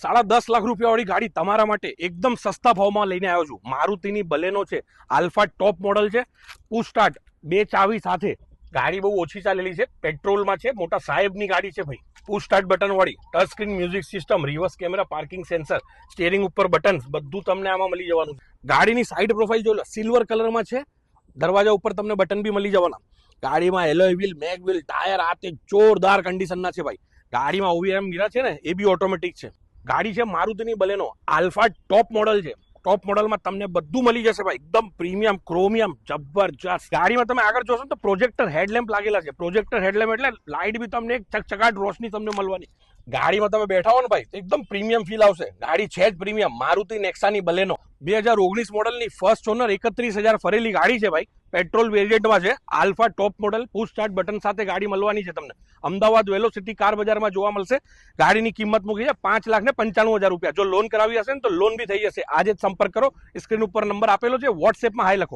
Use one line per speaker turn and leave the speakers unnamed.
10.5 લાખ રૂપિયા વાળી ગાડી તમારા માટે એકદમ સસ્તા ભાવમાં લઈને આવ્યો છું. મારુતિની બલેનો છે, આલ્ફા ટોપ મોડલ છે, પુશ સ્ટાર્ટ 2 ચાવી સાથે. ગાડી બહુ ઓછી ચાલેલી છે, પેટ્રોલમાં છે, મોટા સાહેબની ગાડી છે ભાઈ. પુશ સ્ટાર્ટ બટન વાળી, touch screen music system, reverse camera, parking sensor, steering ઉપર બટન, બધું તમને આમાં મળી જવાનું છે. ગાડીની સાઈડ પ્રોફાઇલ જોઈ લો, સિલ્વર કલરમાં છે. દરવાજા ઉપર તમને બટન બી મળી જવાના. ગાડીમાં એલોય વ્હીલ, મેગ વ્હીલ, ટાયર આ તે જોરદાર કન્ડિશનના છે ભાઈ. ગાડીમાં OEM મિરર છે ને એ બી ઓટોમેટિક છે. ગાડી છે મારુતિની બલેનો, આલ્ફા ટોપ મોડલ છે. ટોપ મોડલમાં તમને બધું મળી જશે ભાઈ, એકદમ પ્રીમિયમ, ક્રોમિયમ, જબરજસ્ત. ગાડીમાં તમે આગળ જોશો તો પ્રોજેક્ટર હેડલેમ્પ લાગેલા છે. પ્રોજેક્ટર હેડલેમ્પ એટલે લાઇટ બી તમને એક ચકચકાટ રોશની તમને મળવાની. ગાડીમાં તમે બેઠા હો ને ભાઈ એકદમ પ્રીમિયમ ફીલ આવશે. ગાડી છે જ પ્રીમિયમ. મારુતિ નેક્સાની બલેનો 2019 મોડલની ફર્સ્ટ ઓનર, 31,000 ફરેલી ગાડી છે ભાઈ. પેટ્રોલ વેરિયન્ટમાં છે, alpha top model, push start button સાથે ગાડી મળવાની છે તમને. અમદાવાદ વેલોસિટી કાર બજારમાં જોવા મળશે. ગાડીની કિંમત મૂકી છે 5,95,000 રૂપિયા. જો લોન કરાવી હશે ને તો લોન બી થઈ જશે. આજે જ સંપર્ક કરો. સ્ક્રીન ઉપર નંબર આપેલો છે, વોટ્સએપમાં હાય લખો.